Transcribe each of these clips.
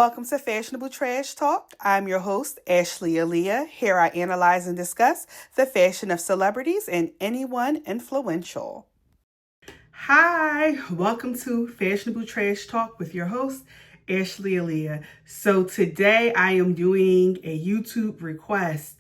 Welcome to Fashionable Trash Talk. I'm your host, Ashley Aaliyah. Here I analyze and discuss the fashion of celebrities and anyone influential. Hi, welcome to Fashionable Trash Talk with your host, Ashley Aaliyah. So today I am doing a YouTube request.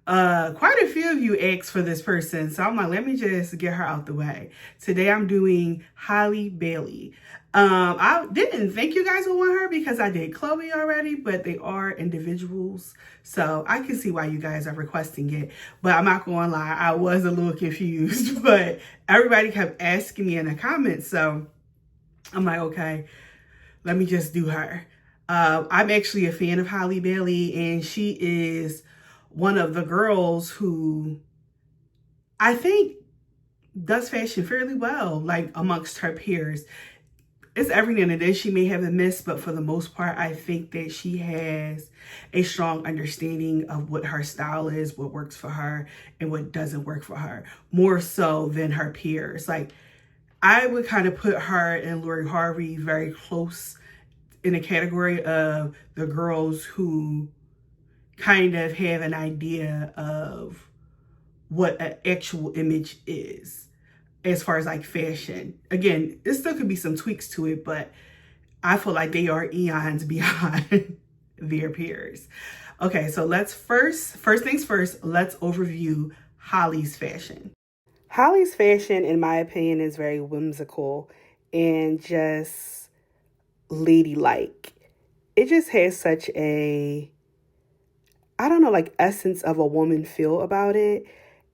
Quite a few of you asked for this person, so I'm like, let me just get her out the way. Today I'm doing Halle Bailey. I didn't think you guys would want her because I did Chloe already, but they are individuals, so I can see why you guys are requesting it. But I'm not gonna lie, I was a little confused, but everybody kept asking me in the comments, so I'm like, okay, let me just do her. I'm actually a fan of Halle Bailey, and she is one of the girls who I think does fashion fairly well, like amongst her peers. It's every now and then she may have a miss, but for the most part, I think that she has a strong understanding of what her style is, what works for her, and what doesn't work for her, more so than her peers. Like, I would kind of put her and Lori Harvey very close in a category of the girls who kind of have an idea of what an actual image is as far as like fashion. Again, there still could be some tweaks to it, but I feel like they are eons beyond their peers. Okay, so let's first things first, let's overview Halle's fashion. Halle's fashion, in my opinion, is very whimsical and just ladylike. It just has such a, I don't know, like essence of a woman feel about it.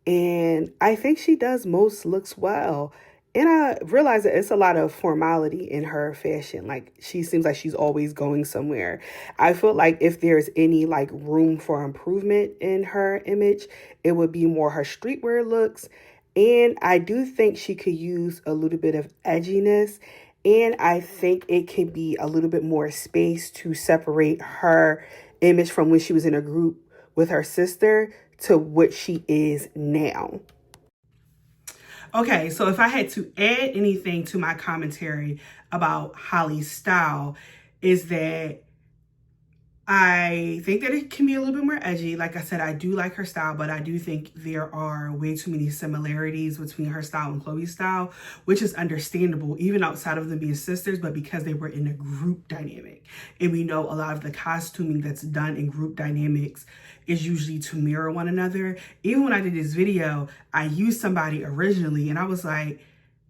And I think she does most looks well. And I realize that it's a lot of formality in her fashion. Like, she seems like she's always going somewhere. I feel like if there's any like room for improvement in her image, it would be more her streetwear looks. And I do think she could use a little bit of edginess. And I think it could be a little bit more space to separate her image from when she was in a group with her sister to what she is now. Okay, so if I had to add anything to my commentary about Halle's style, is that I think that it can be a little bit more edgy. Like I said, I do like her style, but I do think there are way too many similarities between her style and Chloe's style, which is understandable, even outside of them being sisters, but because they were in a group dynamic. And we know a lot of the costuming that's done in group dynamics is usually to mirror one another. Even when I did this video, I used somebody originally, and I was like,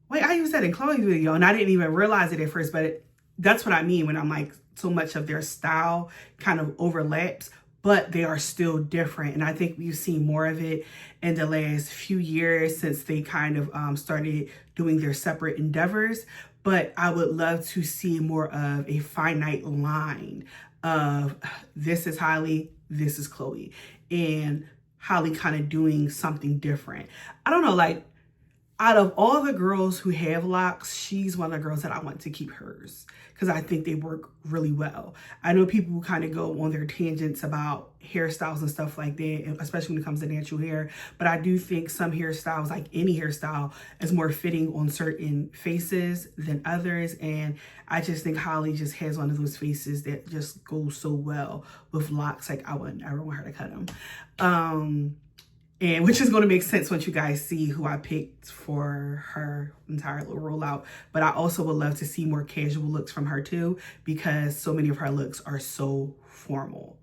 wait, I used that in Chloe's video, and I didn't even realize it at first, but that's what I mean when I'm like, so much of their style kind of overlaps, but they are still different. And I think we've seen more of it in the last few years since they kind of started doing their separate endeavors. But I would love to see more of a finite line of this is Halle, this is Chloe, and Halle kind of doing something different. I don't know, like, out of all the girls who have locks, she's one of the girls that I want to keep hers because I think they work really well. I know people kind of go on their tangents about hairstyles and stuff like that, especially when it comes to natural hair. But I do think some hairstyles, like any hairstyle, is more fitting on certain faces than others. And I just think Halle just has one of those faces that just goes so well with locks. Like, I wouldn't ever want her to cut them. And which is going to make sense once you guys see who I picked for her entire little rollout. But I also would love to see more casual looks from her too, because so many of her looks are so formal.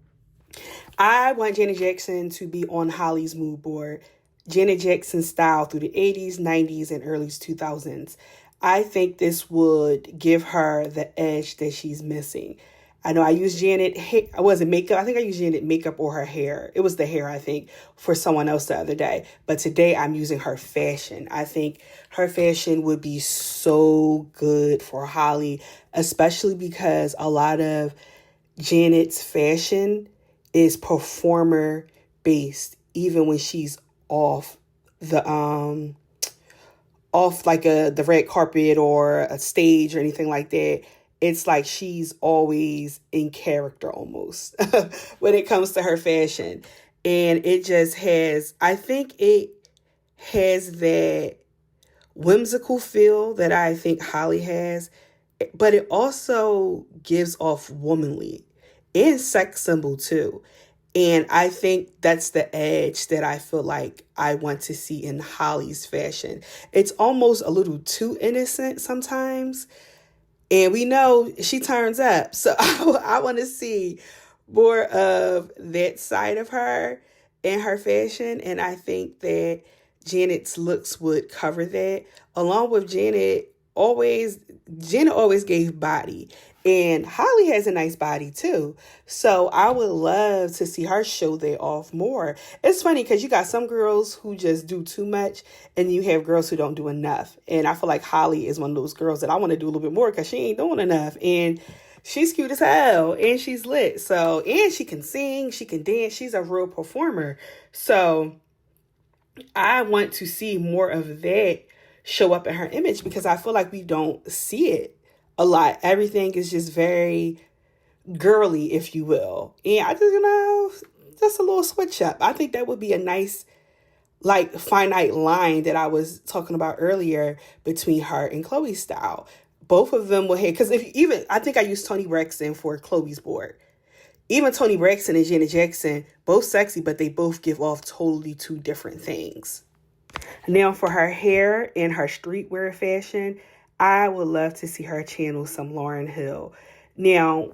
I want Janet Jackson to be on Halle's mood board. Janet Jackson's style through the 80s, 90s, and early 2000s. I think this would give her the edge that she's missing. I know I used Janet, I wasn't makeup. I think I used Janet makeup or her hair. It was the hair, I think, for someone else the other day. But today I'm using her fashion. I think her fashion would be so good for Halle, especially because a lot of Janet's fashion is performer based, even when she's off the the red carpet or a stage or anything like that. It's like she's always in character almost when it comes to her fashion. And it just has, I think it has that whimsical feel that I think Halle has, but it also gives off womanly. and sex symbol too. And I think that's the edge that I feel like I want to see in Holly's fashion. It's almost a little too innocent sometimes. And we know she turns up. So I want to see more of that side of her and her fashion. And I think that Janet's looks would cover that. Along with Janet always gave body. And Holly has a nice body too. So I would love to see her show that off more. It's funny because you got some girls who just do too much and you have girls who don't do enough. And I feel like Holly is one of those girls that I want to do a little bit more because she ain't doing enough. And she's cute as hell and she's lit. So, and she can sing, she can dance. She's a real performer. So I want to see more of that show up in her image because I feel like we don't see it a lot. Everything is just very girly, if you will. And I just, just a little switch up. I think that would be a nice, like, finite line that I was talking about earlier between her and Chloe's style. Both of them will have, because I think I used Toni Braxton for Chloe's board. Even Toni Braxton and Janet Jackson, both sexy, but they both give off totally two different things. Now for her hair and her streetwear fashion, I would love to see her channel some Lauryn Hill. Now,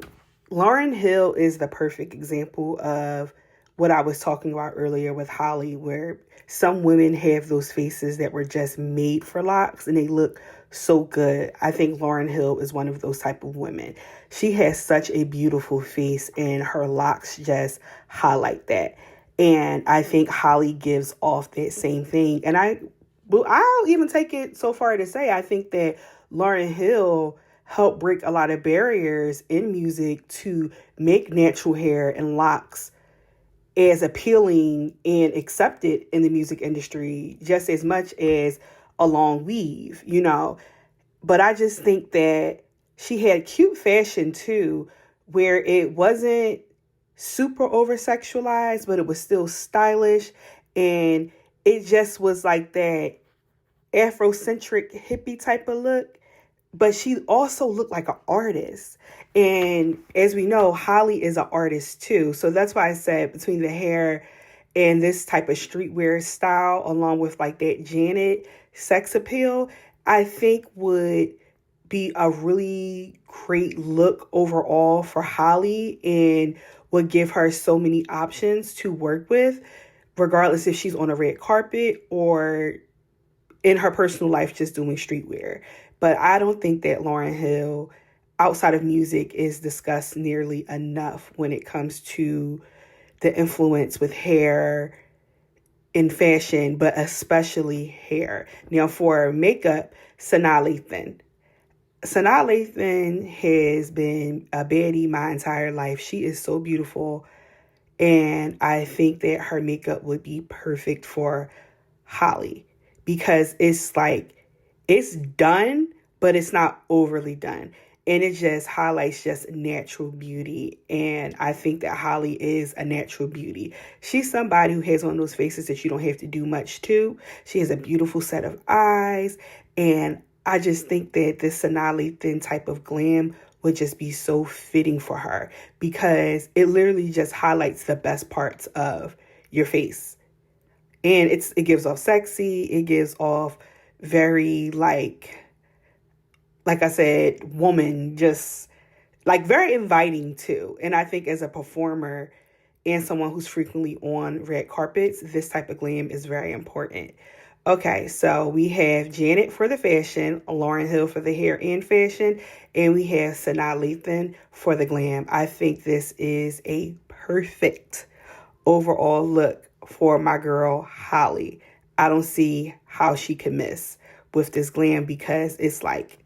Lauryn Hill is the perfect example of what I was talking about earlier with Holly, where some women have those faces that were just made for locks and they look so good. I think Lauryn Hill is one of those type of women. She has such a beautiful face and her locks just highlight that. And I think Holly gives off that same thing. And I'll even take it so far to say I think that Lauryn Hill helped break a lot of barriers in music to make natural hair and locks as appealing and accepted in the music industry just as much as a long weave, But I just think that she had cute fashion too, where it wasn't super over-sexualized, but it was still stylish. And it just was like that Afrocentric hippie type of look. But she also looked like an artist. And as we know, Holly is an artist too. So that's why I said between the hair and this type of streetwear style, along with like that Janet sex appeal, I think would be a really great look overall for Holly and would give her so many options to work with, regardless if she's on a red carpet or in her personal life just doing streetwear. But I don't think that Lauryn Hill, outside of music, is discussed nearly enough when it comes to the influence with hair in fashion, but especially hair. Now, for makeup, Sanaa Lathan. Sanaa Lathan has been a baddie my entire life. She is so beautiful, and I think that her makeup would be perfect for Holly because it's done, but it's not overly done. And it just highlights just natural beauty. And I think that Holly is a natural beauty. She's somebody who has one of those faces that you don't have to do much to. She has a beautiful set of eyes. And I just think that this Sanaa Lathan type of glam would just be so fitting for her because it literally just highlights the best parts of your face. And it gives off sexy. It gives off very like I said, woman, just like very inviting too. And I think as a performer and someone who's frequently on red carpets, this type of glam is very important. Okay, so we have Janet for the fashion, Lauryn Hill for the hair and fashion, and we have Sanaa Lathan for the glam. I think this is a perfect overall look for my girl Holly. I don't see how she can miss with this glam because it's like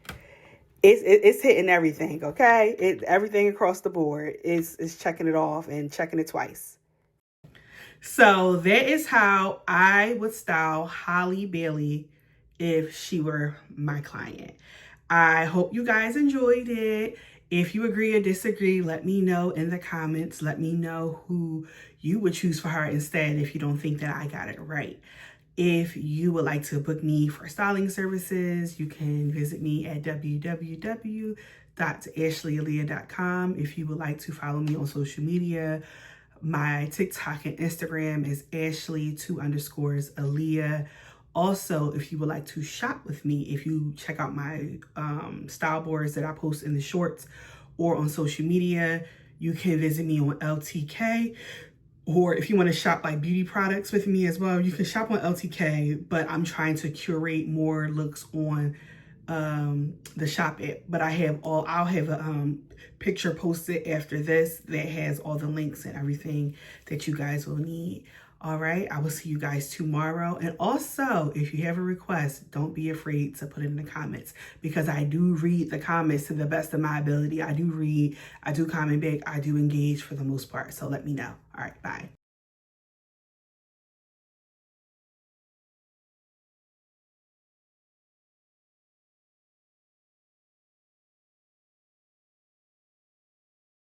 it's hitting everything, okay? Everything across the board is checking it off and checking it twice. So that is how I would style Halle Bailey if she were my client. I hope you guys enjoyed it. If you agree or disagree, let me know in the comments. Let me know who you would choose for her instead if you don't think that I got it right. If you would like to book me for styling services, you can visit me at www.sanaalthan.com. shop.ashleyaleah.com. If you would like to follow me on social media, my TikTok and Instagram is Ashley_Aleah. Also, if you would like to shop with me, if you check out my style boards that I post in the shorts or on social media, you can visit me on LTK. Or if you want to shop like beauty products with me as well, you can shop on LTK, but I'm trying to curate more looks on the shop app. But I'll have a picture posted after this that has all the links and everything that you guys will need. All right, I will see you guys tomorrow. And also, if you have a request, don't be afraid to put it in the comments, because I do read the comments to the best of my ability. I do read, I do comment back, I do engage for the most part. So let me know. All right, bye.